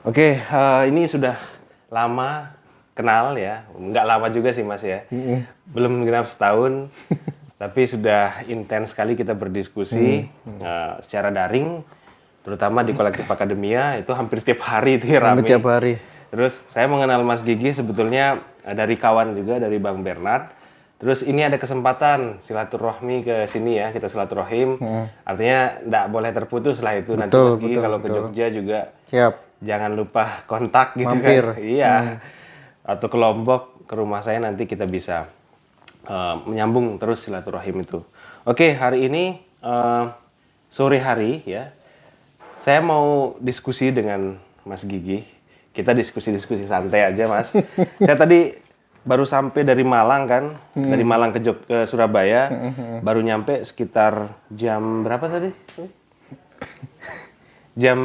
Oke, ini sudah lama kenal ya. Nggak lama juga sih Mas ya. Belum genap setahun, tapi sudah intens sekali kita berdiskusi secara daring, terutama di Kolektif Akademia, itu hampir tiap hari itu ya Hampir rame. tiap hari. Terus saya mengenal Mas Gigi sebetulnya dari kawan juga, dari Bang Bernard. Terus ini ada kesempatan silaturahmi ke sini ya, kita silaturahim. Artinya nggak boleh terputus lah itu. Nanti Mas Gigi kalau ke Jogja juga Siap. jangan lupa kontak gitu Mampir. kan. Iya. Atau ke Lombok, ke rumah saya nanti kita bisa menyambung terus silaturahim itu. Oke, hari ini sore hari ya. Saya mau diskusi dengan Mas Gigi. Kita diskusi-diskusi santai aja, Mas. Saya tadi baru sampai dari Malang kan, dari Malang ke Surabaya, baru nyampe sekitar jam berapa tadi? Jam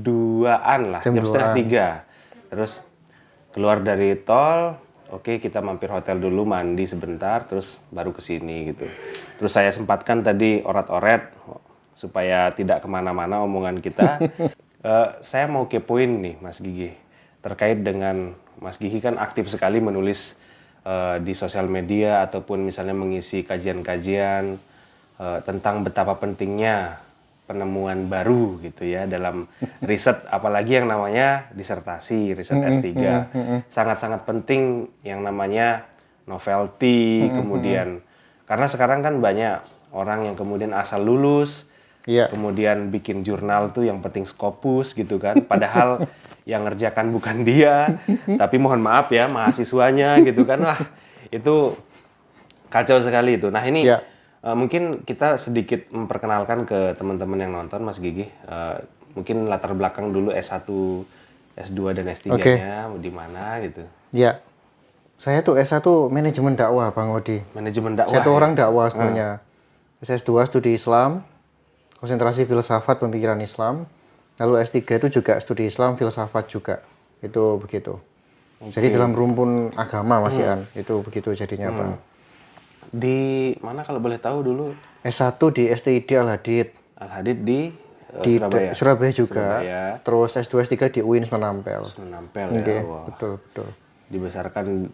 2-an lah, jam setengah 3. Terus keluar dari tol, oke kita mampir hotel dulu, mandi sebentar, terus baru ke sini gitu. Terus saya sempatkan tadi orat-oret supaya tidak kemana-mana omongan kita. Saya mau kepoin nih Mas Gigi, terkait dengan Mas Gigi kan aktif sekali menulis di sosial media ataupun misalnya mengisi kajian-kajian tentang betapa pentingnya penemuan baru gitu ya dalam riset, apalagi yang namanya disertasi, riset S3. Sangat-sangat penting yang namanya novelty, kemudian karena sekarang kan banyak orang yang kemudian asal lulus, kemudian bikin jurnal tuh yang penting Scopus gitu kan, padahal yang ngerjakan bukan dia, tapi mohon maaf ya mahasiswanya gitu kan. Wah, itu kacau sekali itu. Nah ini mungkin kita sedikit memperkenalkan ke teman-teman yang nonton Mas Gigi. Mungkin latar belakang dulu S1, S2 dan S3-nya di mana gitu. Ya. Saya tuh S1 manajemen dakwah Bang Odi. Manajemen dakwah. Saya tuh orang dakwah sebenarnya. S2 studi Islam, konsentrasi filsafat pemikiran Islam. Lalu S3 itu juga studi Islam, filsafat juga. Itu begitu. Jadi dalam rumpun agama Mas Ian, itu begitu jadinya Bang. Di mana kalau boleh tahu dulu? S1 di STID Al-Hadid. Al-Hadid di Surabaya. Surabaya juga. Surabaya. Terus S2 S3 di UIN Sunan Ampel. Sunan Ampel ya. Wow. Betul. Dibesarkan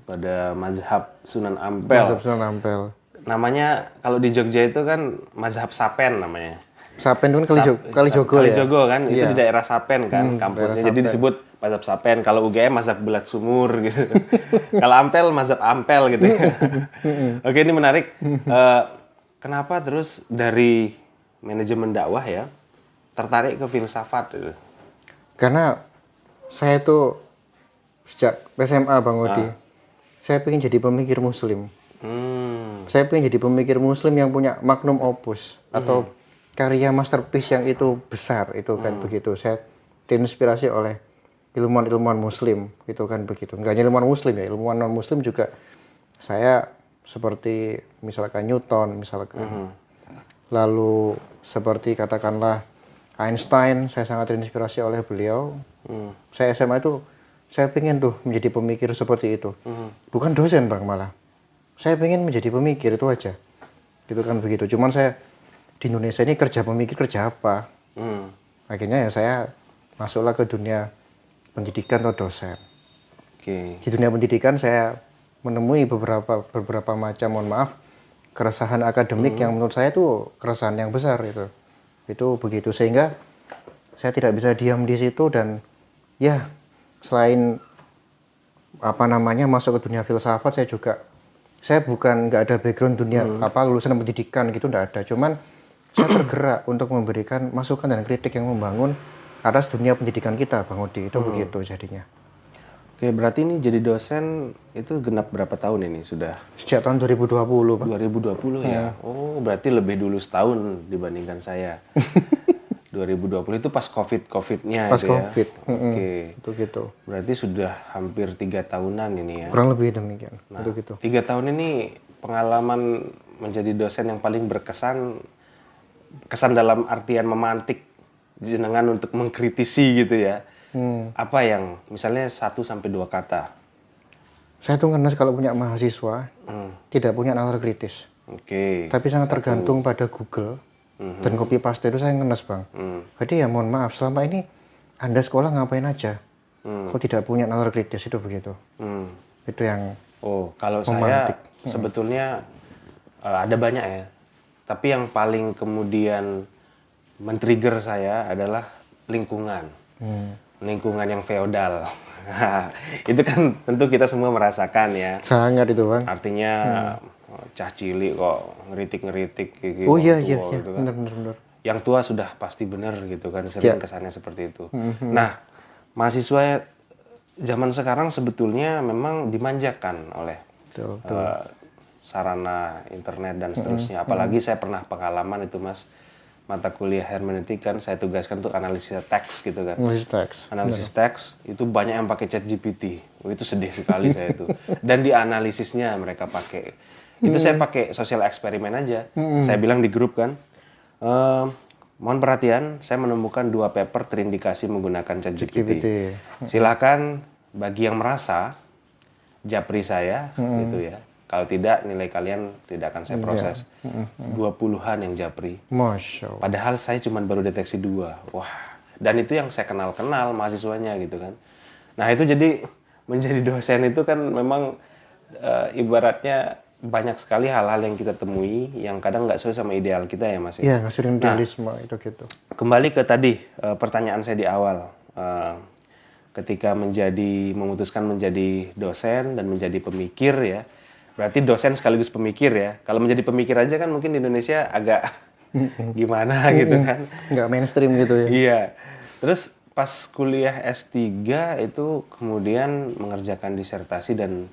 pada mazhab Sunan Ampel. Mazhab Sunan Ampel. Namanya kalau di Jogja itu kan mazhab Sapen namanya. Sapen itu kan Kalijogo ya? Kalijogo kan, itu di daerah Sapen kan kampusnya. Jadi disebut mazhab Sapen. Kalau UGM mazhab Bulak Sumur gitu. Kalau Ampel mazhab Ampel gitu. Oke, ini menarik. Kenapa terus dari manajemen dakwah ya tertarik ke filsafat gitu? Karena saya tuh sejak SMA Bang Odi, saya pengen jadi pemikir muslim. Saya pengen jadi pemikir muslim yang punya magnum opus atau karya masterpiece yang itu besar, itu kan begitu. Saya terinspirasi oleh ilmuwan-ilmuwan muslim, itu kan begitu. Enggak hanya ilmuwan muslim ya, ilmuwan non muslim juga. Saya seperti misalkan Newton, misalkan. Lalu seperti katakanlah Einstein, saya sangat terinspirasi oleh beliau. Saya SMA itu saya pengen tuh menjadi pemikir seperti itu. Bukan dosen Bang malah. Saya pengen menjadi pemikir itu aja. Gitu kan begitu. Cuman saya di Indonesia ini kerja pemikir kerja apa? Akhirnya ya saya masuklah ke dunia pendidikan atau dosen. Di dunia pendidikan saya menemui beberapa macam, mohon maaf, keresahan akademik yang menurut saya itu keresahan yang besar itu. Itu begitu sehingga saya tidak bisa diam di situ dan ya selain masuk ke dunia filsafat saya bukan nggak ada background dunia lulusan pendidikan gitu, nggak ada, cuman saya tergerak untuk memberikan masukan dan kritik yang membangun atas dunia pendidikan kita Bang Odi, itu begitu jadinya. Oke, berarti ini jadi dosen itu genap berapa tahun ini sudah? Sejak tahun 2020 Pak. 2020 ya? Oh, berarti lebih dulu setahun dibandingkan saya. 2020 itu pas COVID-nya pas itu ya? COVID. Oke. Itu gitu. Berarti sudah hampir 3 tahunan ini ya? Kurang lebih demikian. Nah, itu gitu. 3 tahun ini pengalaman menjadi dosen yang paling berkesan, kesan dalam artian memantik jenengan untuk mengkritisi gitu ya. Apa yang misalnya 1-2 kata? Saya tuh ngenes kalau punya mahasiswa tidak punya nalar kritis. Tapi sangat tergantung pada Google dan copy paste itu saya ngenes Bang. Jadi ya mohon maaf selama ini Anda sekolah ngapain aja? Kok tidak punya nalar kritis, itu begitu. Itu yang kalau memantik. saya sebetulnya ada banyak ya. Tapi yang paling kemudian men-trigger saya adalah lingkungan. Lingkungan yang feodal. Itu kan tentu kita semua merasakan ya. Sangat itu, Bang. Artinya cah cilik kok ngeritik-ngeritik gitu. Oh iya, gitu kan. benar. Yang tua sudah pasti benar gitu kan, sering kesannya seperti itu. Nah, mahasiswa zaman sekarang sebetulnya memang dimanjakan oleh sarana internet dan seterusnya. Apalagi saya pernah pengalaman itu, Mas, mata kuliah hermeneutik kan saya tugaskan untuk analisis teks gitu kan. Analisis teks itu banyak yang pakai ChatGPT. Itu sedih sekali saya itu. Dan di analisisnya mereka pakai. Itu saya pakai sosial eksperimen aja. Saya bilang di grup kan, mohon perhatian, saya menemukan 2 paper terindikasi menggunakan ChatGPT. Silakan bagi yang merasa japri saya gitu ya. Kalau tidak, nilai kalian tidak akan saya proses. 20-an yang japri. Masya Allah. Padahal saya cuma baru deteksi 2. Wah, dan itu yang saya kenal-kenal mahasiswanya gitu kan. Nah itu jadi menjadi dosen itu kan memang ibaratnya banyak sekali hal-hal yang kita temui yang kadang nggak sesuai sama ideal kita ya, Mas. Iya, nggak sering idealisme itu gitu. Kembali ke tadi pertanyaan saya di awal. Ketika memutuskan menjadi dosen dan menjadi pemikir ya. Berarti dosen sekaligus pemikir ya. Kalau menjadi pemikir aja kan mungkin di Indonesia agak gimana gitu kan. Nggak mainstream gitu ya. Iya. Terus pas kuliah S3 itu kemudian mengerjakan disertasi dan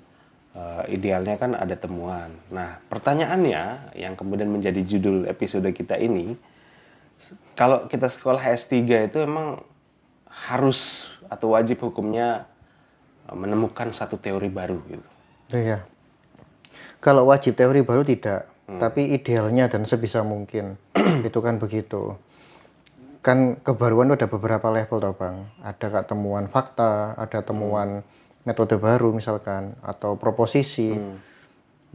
idealnya kan ada temuan. Nah, pertanyaannya yang kemudian menjadi judul episode kita ini, kalau kita sekolah S3 itu emang harus atau wajib hukumnya menemukan satu teori baru gitu. Iya. Kalau wajib teori baru tidak, tapi idealnya dan sebisa mungkin itu kan begitu. Kan kebaruan itu ada beberapa level toh, Bang. Ada temuan fakta, ada temuan metode baru misalkan, atau proposisi,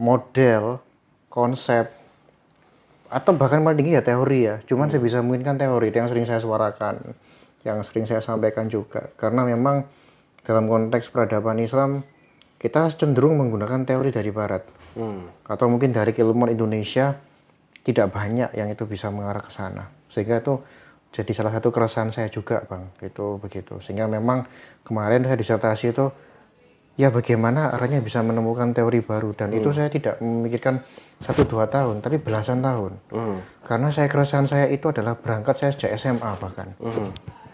model, konsep, atau bahkan paling tinggi ya teori ya. Cuman sebisa mungkin kan teori, itu yang sering saya suarakan, yang sering saya sampaikan juga. Karena memang dalam konteks peradaban Islam, kita cenderung menggunakan teori dari Barat. Atau mungkin dari keilmuan Indonesia, tidak banyak yang itu bisa mengarah ke sana. Sehingga itu jadi salah satu keresahan saya juga, Bang. Itu begitu. Sehingga memang kemarin saya disertasi itu, ya bagaimana arahnya bisa menemukan teori baru. Dan itu saya tidak memikirkan 1-2 tahun, tapi belasan tahun. Karena keresahan saya itu adalah berangkat saya sejak SMA bahkan.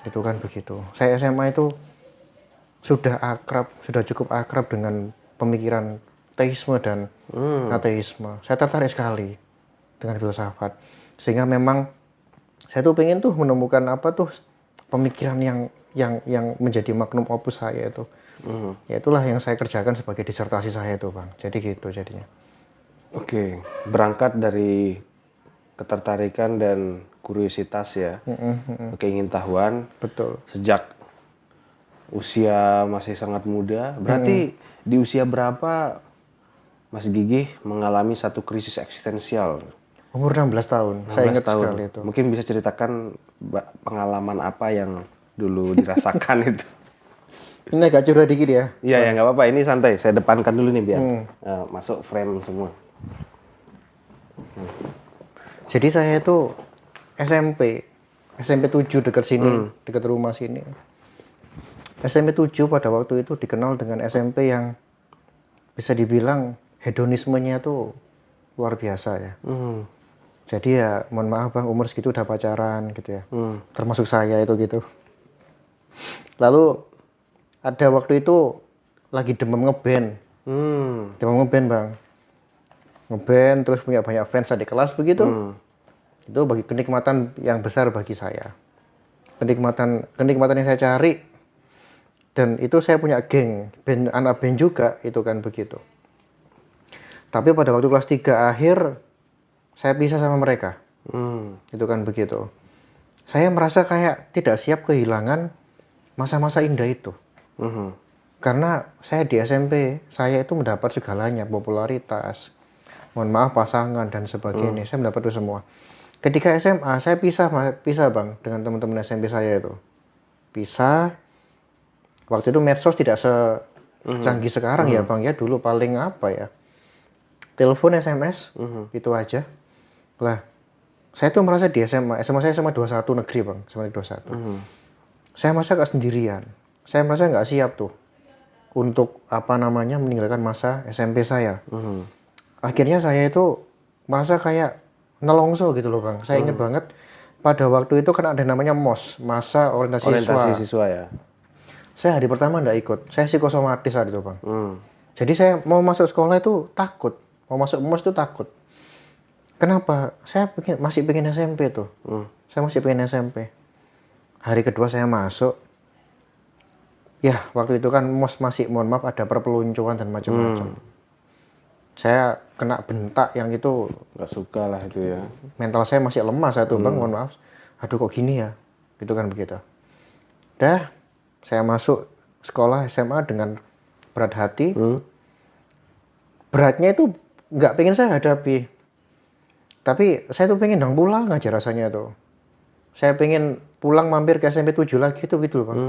Itu kan begitu. Saya SMA itu sudah cukup akrab dengan pemikiran teisme dan ateisme. Saya tertarik sekali dengan filsafat. Sehingga memang saya tuh pengen tuh menemukan pemikiran yang menjadi magnum opus saya itu. Ya itulah yang saya kerjakan sebagai disertasi saya itu, Bang. Jadi gitu jadinya. Oke, berangkat dari ketertarikan dan kuriositas ya, keingintahuan. Betul. Sejak usia masih sangat muda, berarti di usia berapa Mas Gigih mengalami satu krisis eksistensial? Umur 16 tahun, saya ingat sekali itu. Mungkin bisa ceritakan pengalaman apa yang dulu dirasakan itu? Ini agak curhat dikit ya? Iya, ya nggak apa-apa. Ini santai. Saya depankan dulu nih biar masuk frame semua. Jadi saya itu SMP 7 dekat sini, dekat rumah sini. SMP 7 pada waktu itu dikenal dengan SMP yang bisa dibilang hedonismenya tuh luar biasa ya. Jadi ya mohon maaf Bang, umur segitu udah pacaran gitu ya. Termasuk saya itu gitu. Lalu ada waktu itu lagi demam ngeband. Demam ngeband Bang. Ngeband terus punya banyak fans di kelas begitu. Itu bagi kenikmatan yang besar bagi saya. Kenikmatan yang saya cari. Dan itu saya punya geng, anak band juga, itu kan begitu. Tapi pada waktu kelas 3 akhir, saya pisah sama mereka. Itu kan begitu. Saya merasa kayak tidak siap kehilangan masa-masa indah itu. Karena saya di SMP, saya itu mendapat segalanya, popularitas, mohon maaf pasangan dan sebagainya, saya mendapat itu semua. Ketika SMA, saya pisah Bang, dengan teman-teman SMP saya itu. pisah. Waktu itu medsos tidak secanggih sekarang ya Bang ya. Dulu paling apa ya? Telepon, SMS, itu aja. Lah, saya tuh merasa di SMA saya SMA 21 negeri Bang, SMA 21. Saya merasa gak sendirian. Saya merasa nggak siap tuh untuk meninggalkan masa SMP saya. Akhirnya saya itu merasa kayak nelongso gitu loh Bang. Saya ingat banget pada waktu itu kan ada namanya MOS, masa orientasi siswa ya. Saya hari pertama nggak ikut, saya psikosomatis saat itu Bang. Jadi saya mau masuk sekolah itu takut, mau masuk MOS itu takut. Kenapa? Saya masih pengen SMP tuh. Saya masih pengen SMP. Hari kedua saya masuk. Ya, waktu itu kan MOS masih, mohon maaf, ada perpeluncuran dan macam-macam. Saya kena bentak yang itu. Gak suka lah itu ya. Mental saya masih lemah saat itu Bang, mohon maaf. Aduh kok gini ya? Gitu kan begitu. Dah, saya masuk sekolah SMA dengan berat hati. Beratnya itu nggak pengen saya hadapi. Tapi saya tuh pengen pulang aja rasanya tuh. Saya pengen pulang mampir ke SMP 7 lagi itu gitu loh Bang.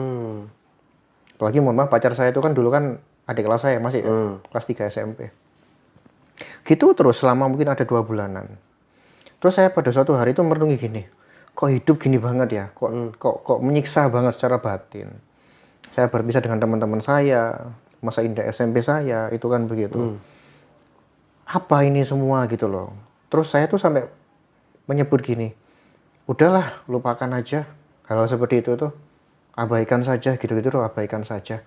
Apalagi mohon maaf pacar saya itu kan dulu kan adik kelas saya masih kelas 3 SMP. Gitu terus selama mungkin ada 2 bulanan. Terus saya pada suatu hari itu merenungi gini. Kok hidup gini banget ya? Kok menyiksa banget secara batin. Saya berpisah dengan teman-teman saya, masa indah SMP saya, itu kan begitu. Apa ini semua gitu loh. Terus saya tuh sampai menyebut gini, udahlah lupakan aja hal seperti itu tuh, abaikan saja gitu-gitu tuh, abaikan saja.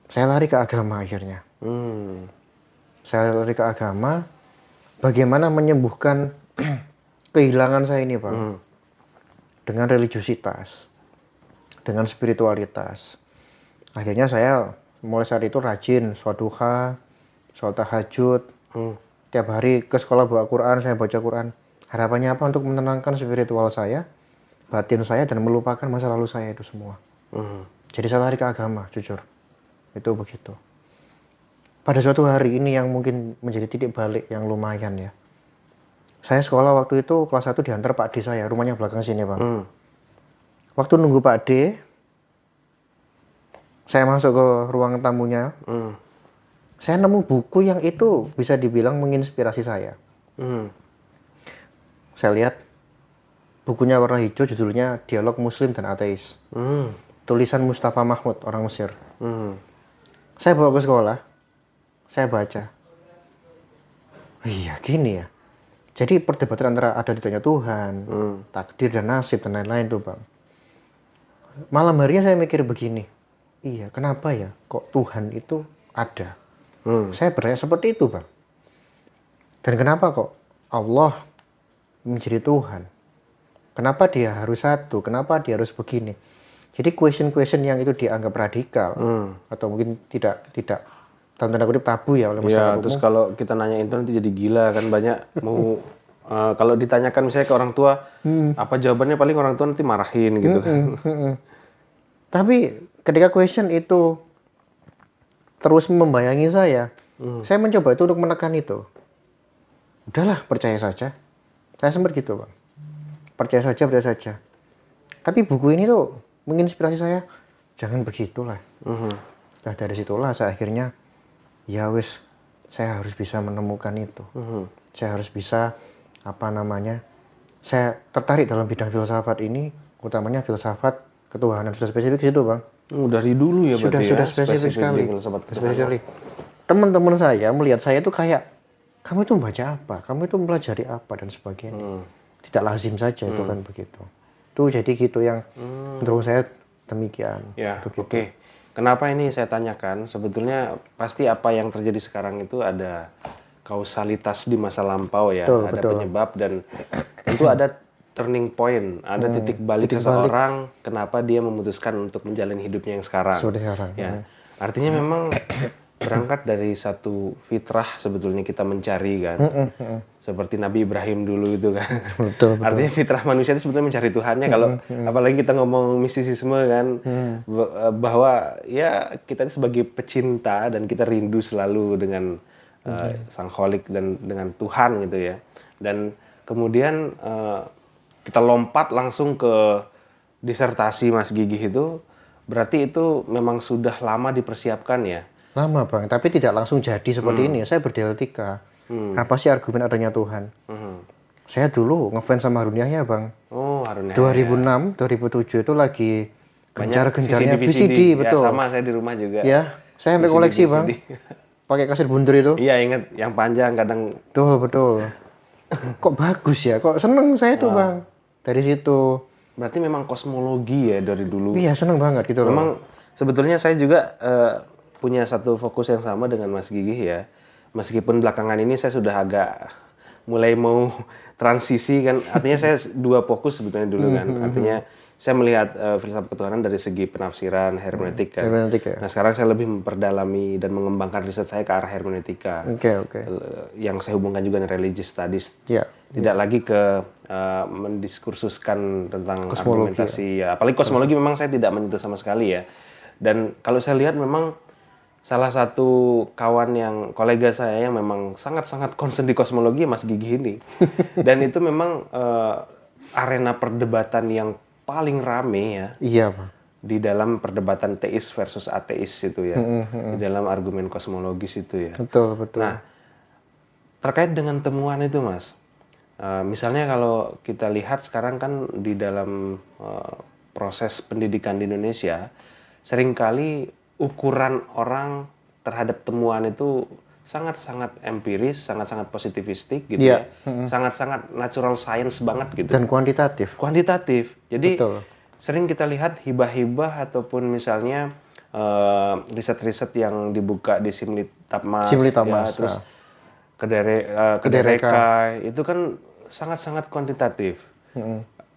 Saya lari ke agama akhirnya. Saya lari ke agama, bagaimana menyembuhkan kehilangan saya ini Bang, dengan religiusitas, dengan spiritualitas. Akhirnya saya mulai saat itu rajin sholat duha, sholat tahajud. Tiap hari ke sekolah bawa Quran, saya baca Quran. Harapannya apa? Untuk menenangkan spiritual saya, batin saya, dan melupakan masa lalu saya itu semua. Jadi saya lari ke agama, jujur. Itu begitu. Pada suatu hari ini yang mungkin menjadi titik balik yang lumayan ya. Saya sekolah waktu itu kelas 1 diantar Pak D saya, rumahnya belakang sini Bang. Waktu nunggu Pak D, saya masuk ke ruang tamunya. Saya nemu buku yang itu bisa dibilang menginspirasi saya. Saya lihat bukunya warna hijau, judulnya Dialog Muslim dan Ateis. Tulisan Mustafa Mahmud, orang Mesir. Saya bawa ke sekolah, saya baca. Iya gini ya. Jadi perdebatan antara ada ditanya Tuhan, takdir dan nasib dan lain-lain tuh Bang. Malam harinya saya mikir begini. Iya, kenapa ya kok Tuhan itu ada? Saya bertanya seperti itu Bang. Dan kenapa kok Allah menjadi Tuhan? Kenapa dia harus satu? Kenapa dia harus begini? Jadi question yang itu dianggap radikal atau mungkin tidak dalam tanda kutip tabu ya oleh masyarakat umum. Terus kalau kita nanya itu nanti jadi gila kan, banyak mau kalau ditanyakan misalnya ke orang tua, apa jawabannya, paling orang tua nanti marahin gitu kan. Tapi ketika question itu terus membayangi saya mencoba itu untuk menekan itu. Udahlah, percaya saja. Saya sempat gitu Bang. Percaya saja. Tapi buku ini tuh menginspirasi saya, jangan begitulah. Nah dari situlah saya akhirnya, ya wis, saya harus bisa menemukan itu. Saya harus bisa, saya tertarik dalam bidang filsafat ini, utamanya filsafat ketuhanan. Sudah spesifik situ Bang. Dari dulu ya berarti ya? Sudah spesifik sekali. Teman-teman saya melihat saya tuh kayak, kamu itu membaca apa? Kamu itu mempelajari apa? Dan sebagainya. Tidak lazim saja itu kan begitu. Itu jadi gitu yang menurut saya demikian. Ya, oke. Kenapa ini saya tanyakan? Sebetulnya pasti apa yang terjadi sekarang itu ada kausalitas di masa lampau ya. Ada penyebab dan tentu ada turning point, ada titik balik seseorang kenapa dia memutuskan untuk menjalani hidupnya yang sekarang. Ya. Artinya memang berangkat dari satu fitrah sebetulnya kita mencari kan. Seperti Nabi Ibrahim dulu itu kan. Betul. Artinya fitrah manusia itu sebetulnya mencari Tuhannya. Kalau apalagi kita ngomong mistisisme kan, bahwa ya kita sebagai pecinta dan kita rindu selalu dengan Sang Kholik dan dengan Tuhan gitu ya. Dan kemudian kita lompat langsung ke disertasi Mas Gigih itu berarti itu memang sudah lama dipersiapkan ya? Lama Bang, tapi tidak langsung jadi seperti ini. Saya berdialektika. Apa sih argumen adanya Tuhan? Saya dulu ngefans sama Harun Yahya Bang. Oh, Harun Yahya. 2006, 2007 itu lagi gencar-gencarnya VCD. betul. Ya, sama saya di rumah juga. Ya, saya sampai koleksi Bang. Pakai kaset bundur itu. Iya, ingat yang panjang kadang. Betul. Kok bagus ya? Kok seneng saya tuh Bang. Dari situ. Berarti memang kosmologi ya dari dulu. Iya, seneng banget gitu loh. Memang sebetulnya saya juga punya satu fokus yang sama dengan Mas Gigih ya. Meskipun belakangan ini saya sudah agak mulai mau transisi kan. Artinya saya dua fokus sebetulnya dulu kan. Artinya saya melihat filsafat ketuhanan dari segi penafsiran hermeneutik kan. Hermeneutik ya. Nah sekarang saya lebih memperdalami dan mengembangkan riset saya ke arah hermeneutika. Oke. Yang saya hubungkan juga dengan religious studies. Iya. Tidak lagi ke mendiskursuskan tentang Kosmologi, argumentasi ya. Apalagi kosmologi memang saya tidak menyentuh sama sekali ya. Dan kalau saya lihat memang salah satu kawan yang kolega saya yang memang sangat-sangat concern di kosmologi Mas Gigih ini. Dan itu memang arena perdebatan yang paling rame ya. Iya, Pak. Di dalam perdebatan teis versus ateis itu ya. Di dalam argumen kosmologis itu ya. Betul. Nah, terkait dengan temuan itu Mas. Misalnya kalau kita lihat sekarang kan di dalam proses pendidikan di Indonesia, seringkali ukuran orang terhadap temuan itu sangat-sangat empiris, sangat-sangat positivistik gitu ya. Sangat-sangat natural science banget gitu. Dan kuantitatif. Kuantitatif. Jadi Betul. sering kita lihat hibah-hibah ataupun misalnya riset-riset yang dibuka di Simlitapmas, ya, terus Kedereka itu kan sangat-sangat kuantitatif.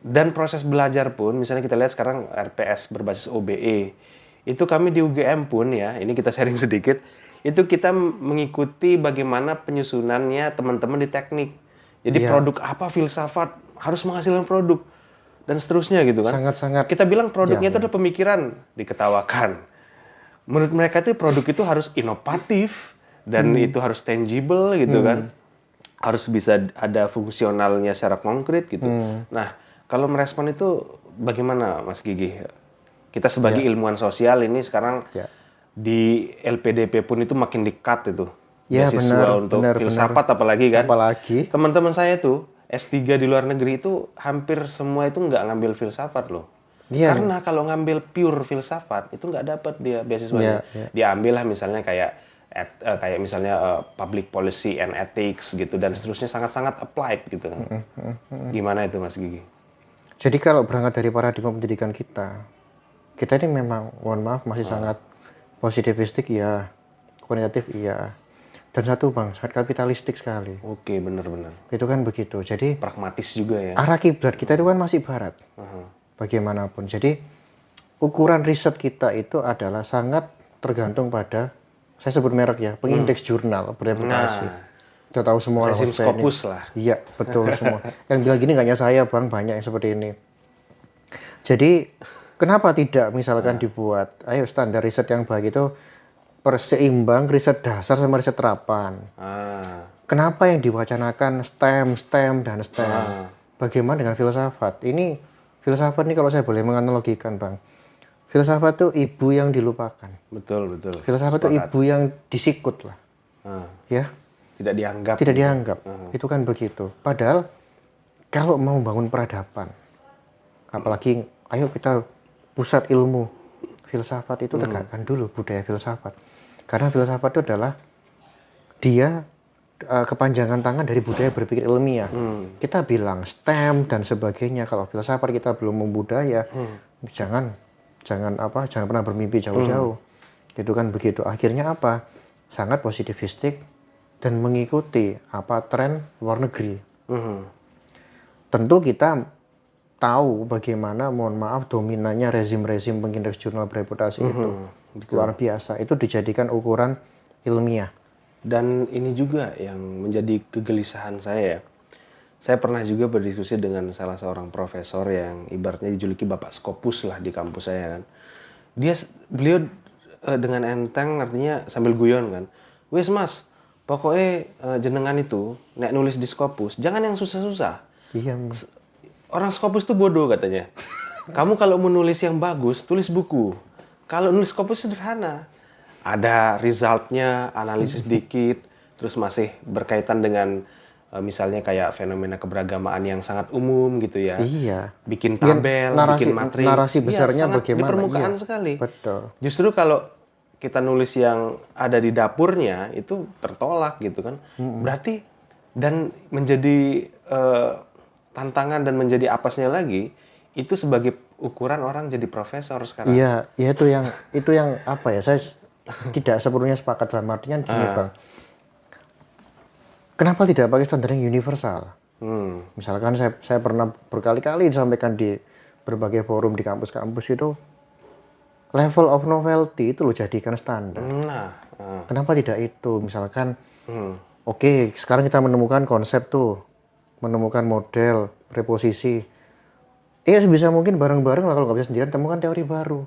Dan proses belajar pun, misalnya kita lihat sekarang RPS berbasis OBE, itu kami di UGM pun ya, ini kita sharing sedikit, itu kita mengikuti bagaimana penyusunannya teman-teman di teknik. Jadi produk apa filsafat harus menghasilkan produk dan seterusnya gitu kan. Sangat-sangat. Kita bilang produknya itu adalah pemikiran, diketawakan. Menurut mereka itu produk itu harus inovatif dan itu harus tangible gitu kan. Harus bisa ada fungsionalnya secara konkret gitu. Nah, kalau merespon itu bagaimana Mas Gigih? Kita sebagai ilmuwan sosial ini sekarang di LPDP pun itu makin dekat itu. Beasiswa untuk filsafat apalagi kan. Apalagi. Teman-teman saya tuh S3 di luar negeri itu hampir semua itu nggak ngambil filsafat loh. Karena kalau ngambil pure filsafat itu nggak dapat dia beasiswanya. Diambil lah misalnya kayak misalnya public policy and ethics gitu dan seterusnya sangat-sangat applied gitu. Gimana itu Mas Gigih? Jadi kalau berangkat dari paradigma pendidikan kita ini memang, mohon maaf, masih sangat positivistik ya, kuantitatif iya. Dan satu Bang, sangat kapitalistik sekali. Oke, benar-benar. Itu kan begitu. Jadi pragmatis juga ya. Arah kiblat kita itu kan masih barat. Bagaimanapun. Jadi ukuran riset kita itu adalah sangat tergantung pada, saya sebut merek ya, pengindeks jurnal bereputasi. Kita tahu semua rezim Scopus lah. Iya, betul semua. Yang bilang gini nggak hanya saya Bang, banyak yang seperti ini. Jadi kenapa tidak misalkan dibuat, ayo standar riset yang baik itu perseimbang riset dasar sama riset terapan. Kenapa yang diwacanakan STEM dan STEM? Bagaimana dengan filsafat? Filsafat ini kalau saya boleh menganalogikan Bang, filsafat itu ibu yang dilupakan. Betul. Filsafat itu ibu yang disikut lah. Ya. Tidak dianggap. Tidak dianggap. Itu kan begitu. Padahal kalau mau membangun peradaban, apalagi ayo kita pusat ilmu filsafat itu tegakkan dulu budaya filsafat. Karena filsafat itu adalah dia kepanjangan tangan dari budaya berpikir ilmiah. Kita bilang STEM dan sebagainya. Kalau filsafat kita belum membudaya, jangan pernah bermimpi jauh-jauh. Itu kan begitu. Akhirnya apa? Sangat positivistik dan mengikuti apa tren luar negeri. Tentu kita tahu bagaimana, mohon maaf, dominannya rezim-rezim pengindeks jurnal bereputasi itu. Luar biasa. Itu dijadikan ukuran ilmiah. Dan ini juga yang menjadi kegelisahan saya. Saya pernah juga berdiskusi dengan salah seorang profesor yang ibaratnya dijuluki Bapak Scopus lah di kampus saya kan. Beliau dengan enteng artinya sambil guyon kan. Wes Mas, pokoknya jenengan itu nek nulis di Scopus jangan yang susah-susah. Iya. Orang Scopus itu bodoh katanya. Kamu kalau mau nulis yang bagus, tulis buku. Kalau nulis Scopus sederhana. Ada resultnya, analisis dikit, terus masih berkaitan dengan misalnya kayak fenomena keberagamaan yang sangat umum gitu ya. Iya. Bikin Biar tabel, bikin matriks. narasi besarnya sangat bagaimana? di permukaan Iya, sekali. betul. Justru kalau kita nulis yang ada di dapurnya itu tertolak gitu kan. Berarti dan menjadi tantangan dan menjadi apesnya lagi itu sebagai ukuran orang jadi profesor sekarang. Iya, ya itu yang apa ya? Saya tidak sepenuhnya sepakat dalam artian gini, Bang. Kenapa tidak pakai standar yang universal? Misalkan saya pernah berkali-kali disampaikan di berbagai forum di kampus-kampus itu, level of novelty itu lo jadikan standar. Kenapa tidak itu? Misalkan, oke, sekarang kita menemukan konsep tuh, menemukan model, preposisi. Sebisa mungkin bareng-bareng lah, kalau nggak bisa sendirian, temukan teori baru.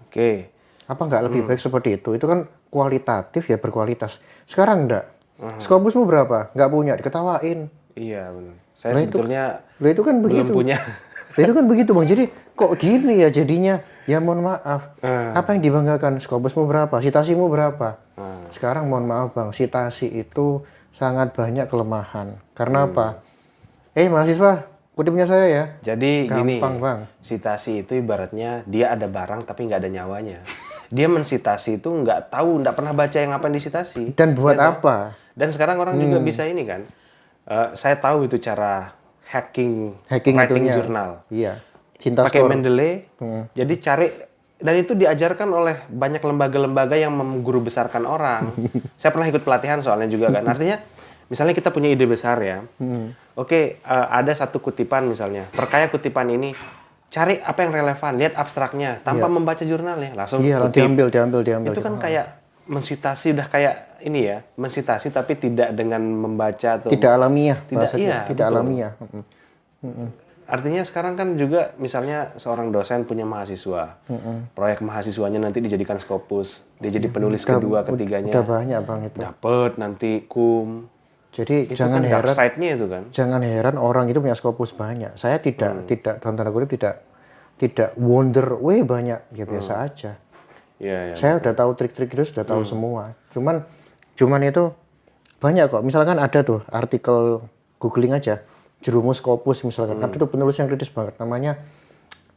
Oke. Apa nggak lebih baik seperti itu? Itu kan kualitatif ya, berkualitas. Sekarang enggak. Scopusmu berapa? Nggak punya, diketawain. Iya benar. Saya sebetulnya itu kan begitu. belum punya. Itu kan begitu, Bang. Jadi kok gini ya jadinya? Ya mohon maaf. Apa yang dibanggakan? Scopusmu berapa? Citasimu berapa? Sekarang mohon maaf, Bang. Citasi itu sangat banyak kelemahan. Karena apa? Mahasiswa, kutipnya saya ya. Jadi gampang, gini, Bang. citasi itu ibaratnya dia ada barang tapi nggak ada nyawanya. Dia mensitasi itu nggak tahu, nggak pernah baca yang apa yang disitasi. Dan buat apa? Dan sekarang orang juga bisa ini kan. Saya tahu itu cara hacking writing itunya. jurnal. Iya. Cinta Pakai skor. Mendeley. Jadi cari dan itu diajarkan oleh banyak lembaga-lembaga yang mengguru besarkan orang. Saya pernah ikut pelatihan soalnya juga kan. Artinya misalnya kita punya ide besar ya. Oke, ada satu kutipan misalnya. Perkaya kutipan ini. Cari apa yang relevan, lihat abstraknya tanpa membaca jurnalnya, langsung kutip. diambil. Itu kan kayak mensitasi, udah kayak ini ya, mensitasi tapi tidak dengan membaca atau Tidak alamiah. tidak tidak alamiah. Artinya sekarang kan juga misalnya seorang dosen punya mahasiswa, proyek mahasiswanya nanti dijadikan Scopus, dia jadi penulis kedua, ketiganya. Udah banyak, Bang, itu. Dapat nanti kum. Jadi Itu jangan kan dark heran. side-nya itu kan. Jangan heran orang itu punya Scopus banyak. Saya tidak dalam tanda kutip tidak wonder, banyak, ya biasa aja. Iya. Saya udah tahu trik-trik itu, sudah tahu semua. Cuman itu banyak kok. Misalkan ada tuh artikel googling aja, jerumus Scopus misalkan. Ada tuh penulis yang kritis banget, namanya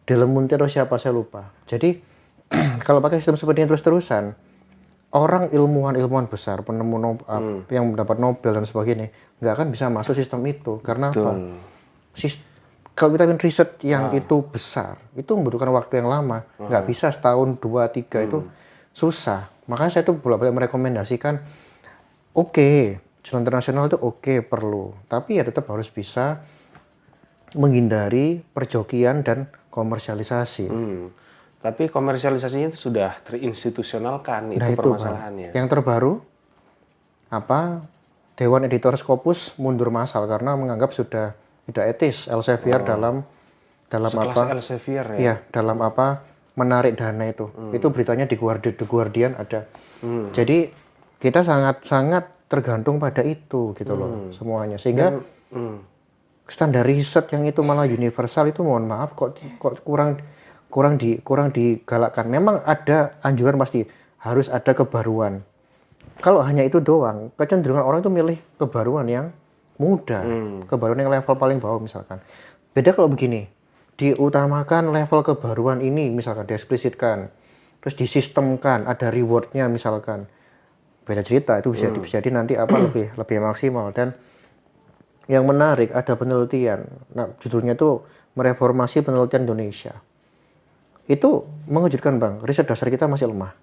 Delemonte siapa saya lupa. Jadi kalau pakai sistem seperti ini terus-terusan, orang ilmuwan besar, penemu yang mendapat Nobel dan sebagainya, nggak akan bisa masuk sistem itu. Karena apa? Kalau kita ingin riset yang itu besar, itu membutuhkan waktu yang lama. Nggak bisa setahun, 2, 3, itu susah. Makanya saya tuh bolak-balik merekomendasikan, jurnal internasional itu perlu. Tapi ya tetap harus bisa menghindari perjokian dan komersialisasi. Tapi komersialisasinya itu sudah terinstitusionalkan, itu permasalahannya. Yang terbaru, Dewan Editor Scopus mundur massal karena menganggap sudah tidak etis Elsevier dalam Sekelas Elsevier ya? Iya, dalam menarik dana itu. Itu beritanya di The Guardian ada. Jadi kita sangat tergantung pada itu gitu loh semuanya. Sehingga standar riset yang itu malah universal itu mohon maaf kok kurang digalakkan. Memang ada anjuran pasti harus ada kebaruan. Kalau hanya itu doang, kecenderungan orang itu milih kebaruan yang mudah, kebaruan yang level paling bawah misalkan. Beda kalau begini, diutamakan level kebaruan ini misalkan dieksplisitkan, terus disistemkan, ada rewardnya misalkan. Beda cerita itu bisa jadi nanti lebih maksimal. Dan yang menarik ada penelitian, judulnya itu Mereformasi Penelitian Indonesia. Itu mengejutkan, Bang. Riset dasar kita masih lemah.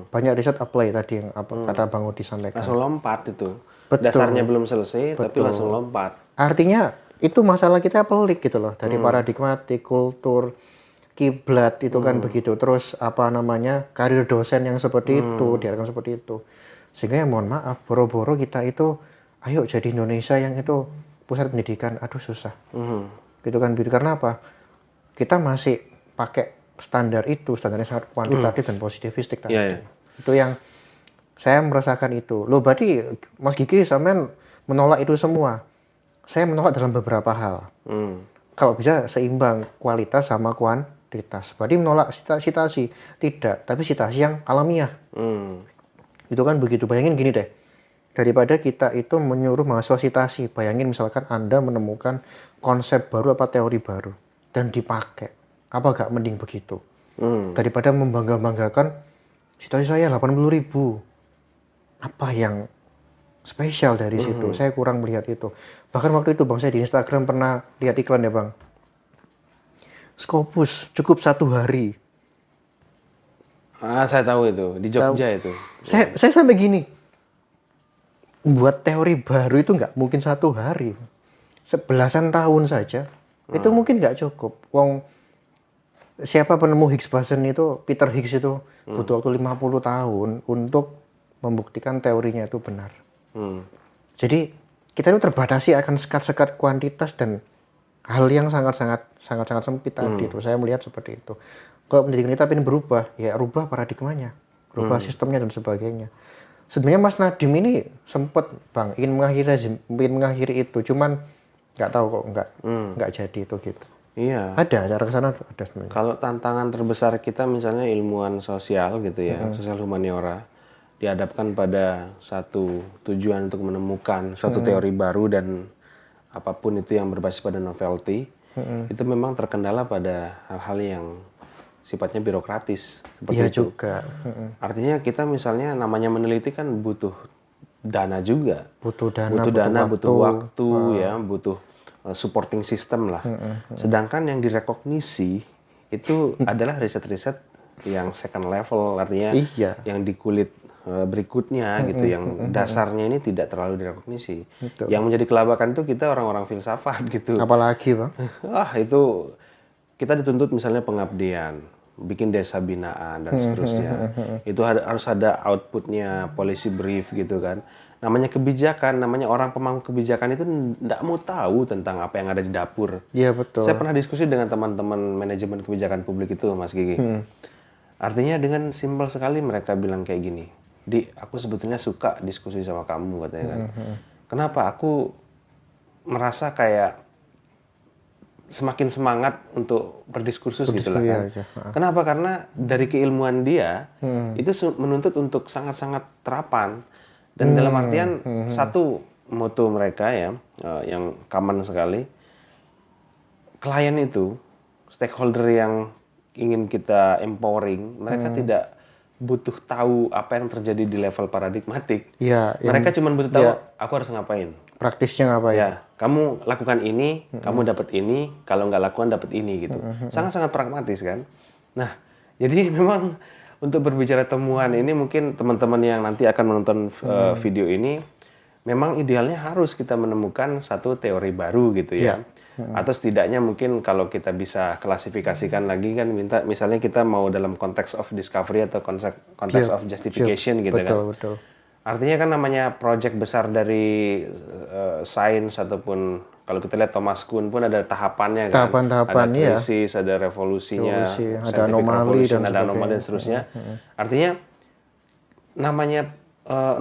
Banyak riset apply tadi yang kata Bang Udi sampaikan. Langsung lompat itu. Betul. Dasarnya belum selesai, tapi langsung lompat. Artinya itu masalah kita pelik gitu loh. Dari paradigmatik, kultur, kiblat itu kan begitu. Terus karir dosen yang seperti itu, diarahkan seperti itu. Sehingga ya mohon maaf, boro-boro kita itu, ayo jadi Indonesia yang itu pusat pendidikan. Aduh susah. Gitu kan. Karena apa? Kita masih pakai standarnya sangat kuantitatif dan positivistik tadi. Itu yang saya merasakan itu. Loh berarti Mas Gigi sampean menolak itu semua. Saya menolak dalam beberapa hal. Kalau bisa seimbang kualitas sama kuantitas. Berarti menolak citasi. Tidak, tapi citasi yang alamiah. Itu kan begitu. Bayangin gini deh. Daripada kita itu menyuruh mahasiswa citasi. Bayangin misalkan Anda menemukan konsep baru apa teori baru. Dan dipakai. Apa gak mending begitu? Daripada membangga-banggakan citasi saya 80.000. Apa yang spesial dari situ? Saya kurang melihat itu. Bahkan waktu itu Bang, saya di Instagram pernah lihat iklan ya Bang. Scopus, cukup 1 hari. Saya tahu itu, di Jogja itu. Saya sampai gini, buat teori baru itu nggak mungkin 1 hari. 11-an tahun saja, itu mungkin nggak cukup. Wong, siapa penemu Higgs boson itu, Peter Higgs itu butuh waktu 50 tahun untuk membuktikan teorinya itu benar. Jadi, kita itu terbatasi akan sekat-sekat kuantitas dan hal yang sangat-sangat sempit tadi itu. Saya melihat seperti itu. Kalau pendidikan kita ingin berubah, ya rubah paradigmanya, rubah sistemnya dan sebagainya. Sebenarnya Mas Nadiem ini sempat Bang ingin mengakhiri itu, cuman nggak tahu kok nggak jadi itu gitu. Iya. Ada cara ke sana ada sebenarnya. Kalau tantangan terbesar kita misalnya ilmuwan sosial gitu ya, sosial humaniora, dihadapkan pada satu tujuan untuk menemukan suatu teori baru dan apapun itu yang berbasis pada novelty, itu memang terkendala pada hal-hal yang sifatnya birokratis seperti Iya itu. juga. Artinya kita misalnya namanya meneliti kan butuh dana juga. Butuh Butuh waktu ya, butuh supporting system lah. Sedangkan yang direkognisi itu adalah riset-riset yang second level, artinya yang di kulit berikutnya gitu, yang dasarnya ini tidak terlalu direkognisi. Yang menjadi kelabakan itu kita orang-orang filsafat gitu. Apalagi Bang? Itu kita dituntut misalnya pengabdian, bikin desa binaan dan seterusnya. Itu harus ada outputnya, policy brief gitu kan. Namanya kebijakan, namanya orang pemangku kebijakan itu nggak mau tahu tentang apa yang ada di dapur. Iya betul. Saya pernah diskusi dengan teman-teman manajemen kebijakan publik itu, Mas Gigi. Artinya dengan simpel sekali mereka bilang kayak gini, Di, aku sebetulnya suka diskusi sama kamu katanya kan. Kenapa? Aku merasa kayak semakin semangat untuk berdiskursus gitu lah kan. Kenapa? Karena dari keilmuan dia itu menuntut untuk sangat-sangat terapan. Dan dalam artian satu moto mereka ya yang common sekali, klien itu stakeholder yang ingin kita empowering, mereka tidak butuh tahu apa yang terjadi di level paradigmatik. Iya. Mereka cuma butuh tahu aku harus ngapain. Praktisnya ngapain? Ya, kamu lakukan ini, kamu dapat ini, kalau nggak lakukan dapat ini gitu. Sangat-sangat pragmatis kan. Nah, jadi memang untuk berbicara temuan ini mungkin teman-teman yang nanti akan menonton video ini, memang idealnya harus kita menemukan satu teori baru gitu ya. Atau setidaknya mungkin kalau kita bisa klasifikasikan lagi kan, misalnya kita mau dalam konteks of discovery atau konteks of justification gitu kan. Betul. Artinya kan namanya project besar dari sains ataupun kalau kita lihat Thomas Kuhn pun ada tahapannya kan. Tahapan-tahapan, ada krisis, ada revolusinya, ada anomali dan seterusnya. Artinya namanya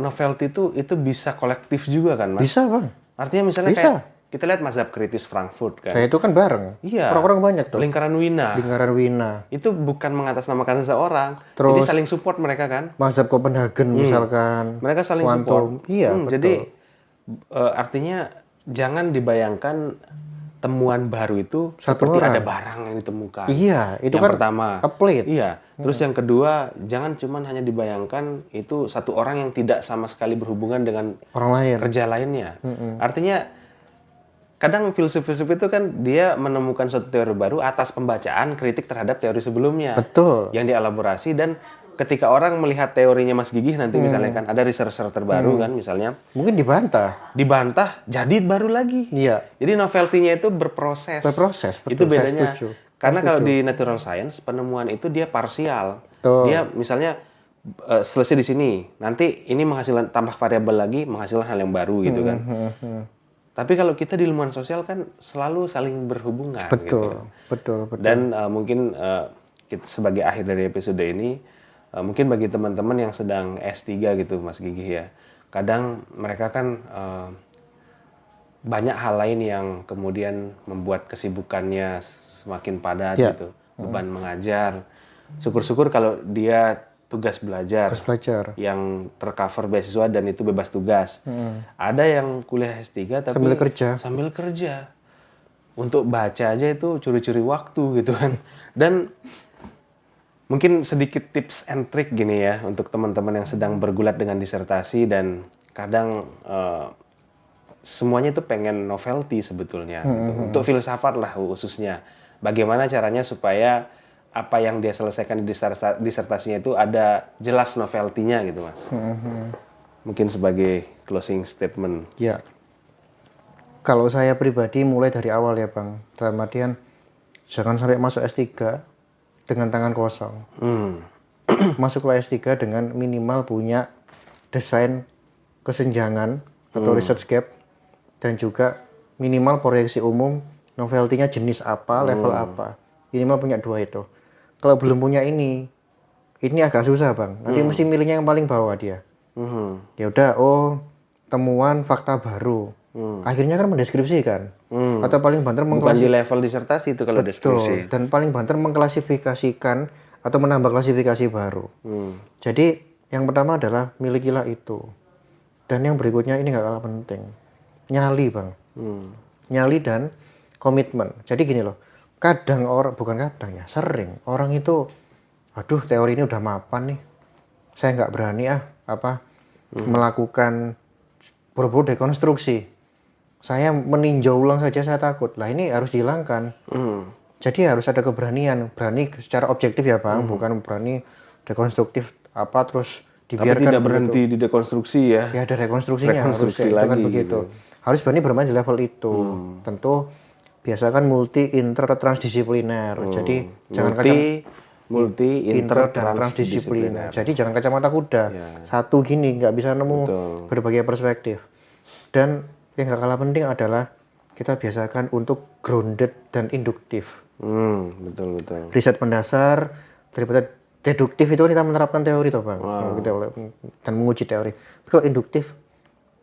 novelty itu bisa kolektif juga kan, Mas? Bisa, Bang. Artinya misalnya kayak kita lihat mazhab kritis Frankfurt kan. Kayak itu kan bareng. Iya. Orang-orang banyak tuh. Lingkaran Wina. Itu bukan mengatasnamakan seseorang. Terus, jadi saling support mereka kan. Mazhab Copenhagen misalkan. Mereka saling support. Iya, betul. Jadi artinya jangan dibayangkan temuan baru itu seperti ada barang yang ditemukan. Iya, itu yang kan pertama. Plate. Iya. Terus yang kedua, jangan cuman hanya dibayangkan itu satu orang yang tidak sama sekali berhubungan dengan orang lain. Kerja lainnya. Artinya kadang filsuf-filsuf itu kan dia menemukan suatu teori baru atas pembacaan kritik terhadap teori sebelumnya. Betul. Yang dielaborasi, dan ketika orang melihat teorinya Mas Gigih nanti misalnya kan ada researcher terbaru kan misalnya. Mungkin dibantah, jadi baru lagi. Iya. Jadi novelty-nya itu berproses. Betul. Itu bedanya. Karena kalau di natural science penemuan itu dia parsial. Betul. Dia misalnya selesai di sini, nanti ini menghasilkan tambah variabel lagi, menghasilkan hal yang baru gitu kan. Tapi kalau kita di ilmuwan sosial kan selalu saling berhubungan. Betul. Dan mungkin kita sebagai akhir dari episode ini, mungkin bagi teman-teman yang sedang S3 gitu Mas Gigih ya, kadang mereka kan banyak hal lain yang kemudian membuat kesibukannya semakin padat gitu. beban mengajar. Syukur-syukur kalau dia tugas belajar yang tercover beasiswa dan itu bebas tugas. Ada yang kuliah S3 tapi sambil kerja. Untuk baca aja itu curi-curi waktu gitu kan. Dan mungkin sedikit tips and trick gini ya untuk teman-teman yang sedang bergulat dengan disertasi dan kadang semuanya itu pengen novelty sebetulnya gitu. Untuk filsafat lah khususnya. Bagaimana caranya supaya apa yang dia selesaikan di disertasinya itu ada jelas novelty-nya gitu, Mas. Mungkin sebagai closing statement. Ya. Kalau saya pribadi mulai dari awal ya, Bang. Dalam artian jangan sampai masuk S3 dengan tangan kosong. Masuklah S3 dengan minimal punya desain kesenjangan atau research gap dan juga minimal proyeksi umum, novelty-nya jenis apa, level apa. Minimal punya 2 itu. Kalau belum punya ini agak susah, Bang. Nanti mesti milihnya yang paling bawah dia. Ya udah, temuan fakta baru. Akhirnya kan mendeskripsikan. Atau paling banter bukan di level disertasi itu kalau deskripsi. Dan paling banter mengklasifikasikan atau menambah klasifikasi baru. Jadi yang pertama adalah milikilah itu. Dan yang berikutnya ini nggak kalah penting. Nyali, Bang. Nyali dan komitmen. Jadi gini loh. Sering orang itu, aduh teori ini udah mapan nih, saya nggak berani melakukan buru-buru dekonstruksi, saya meninjau ulang saja saya takut. Lah ini harus dihilangkan. Jadi harus ada keberanian, berani secara objektif ya, Bang, bukan berani dekonstruktif terus dibiarkan. Tapi tidak berhenti di dekonstruksi ya. Ya ada rekonstruksinya, harus lagi, kan begitu. Harus berani bermain di level itu. Tentu biasakan multi, inter, transdisipliner. Jadi jangan multi, inter, dan transdisipliner. Jadi jangan kacamata kuda. Satu gini nggak bisa nemu berbagai perspektif. Dan yang nggak kalah penting adalah kita biasakan untuk grounded dan induktif. Betul. Riset mendasar daripada deduktif itu kita menerapkan teori toh, Bang. Dan menguji teori. Kalau induktif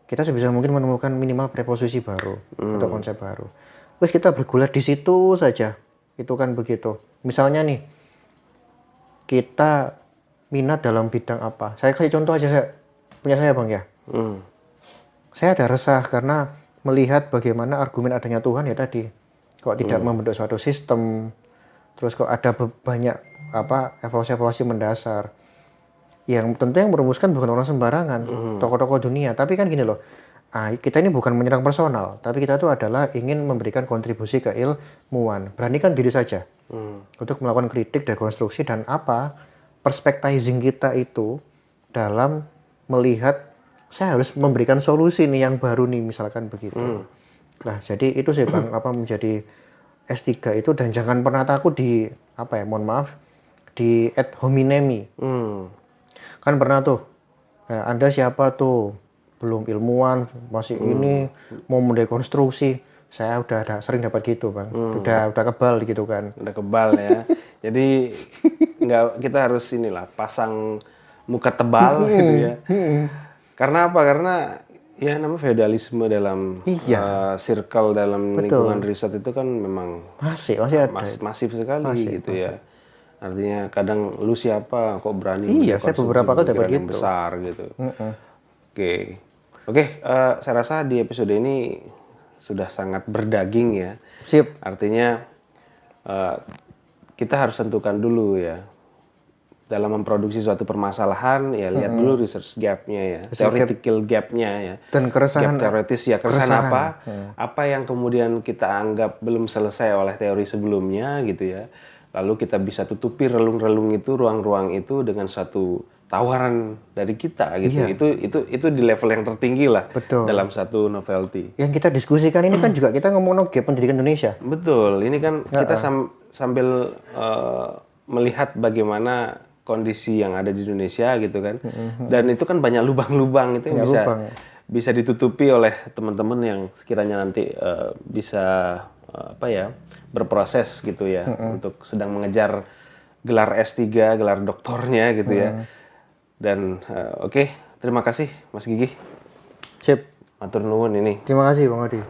kita sebisa mungkin menemukan minimal preposisi baru atau konsep baru. Terus kita bergulat di situ saja. Itu kan begitu. Misalnya nih, kita minat dalam bidang apa? Saya kasih contoh aja punya saya, Bang ya. Saya ada resah karena melihat bagaimana argumen adanya Tuhan ya tadi. Kok tidak membentuk suatu sistem. Terus kok ada banyak evaluasi mendasar. Yang tentu yang merumuskan bukan orang sembarangan, tokoh-tokoh dunia. Tapi kan gini loh. Kita ini bukan menyerang personal, tapi kita itu adalah ingin memberikan kontribusi ke ilmuwan. Beranikan diri saja untuk melakukan kritik, dekonstruksi, dan perspektizing kita itu dalam melihat saya harus memberikan solusi nih yang baru nih, misalkan begitu. Nah, jadi itu sih, Bang, menjadi S3 itu, dan jangan pernah takut di di ad hominemi. Kan pernah tuh, Anda siapa tuh? Belum ilmuwan, masih ini mau mendekonstruksi. Saya udah sering dapat gitu, Bang. Udah kebal gitu kan. Udah kebal ya. Jadi kita harus pasang muka tebal gitu ya. Karena apa? Karena ya namanya feodalisme dalam circle dalam lingkungan riset itu kan memang masih ada. Masif sekali gitu ya. Artinya kadang lu siapa kok berani saya beberapa kali dapat gitu. Besar gitu. Oke, saya rasa di episode ini sudah sangat berdaging ya. Sip. Artinya kita harus tentukan dulu ya. Dalam memproduksi suatu permasalahan ya lihat dulu research gap-nya ya, theoretical gap-nya ya. Dan keresahan gap teoritis ya, keresahan apa? Apa yang kemudian kita anggap belum selesai oleh teori sebelumnya gitu ya. Lalu kita bisa tutupi relung-relung itu, ruang-ruang itu dengan suatu tawaran dari kita gitu. Itu di level yang tertinggi lah. Betul. Dalam satu novelty. Yang kita diskusikan ini kan juga kita ngomong gap pendidikan Indonesia. Betul. Ini kan kita sambil melihat bagaimana kondisi yang ada di Indonesia gitu kan. Dan itu kan banyak lubang-lubang itu yang bisa ditutupi oleh teman-teman yang sekiranya nanti bisa berproses gitu ya untuk sedang mengejar gelar S3, gelar doktornya gitu ya. Dan terima kasih Mas Gigi. Sip. Matur nuwun ini. Terima kasih Bang Odi.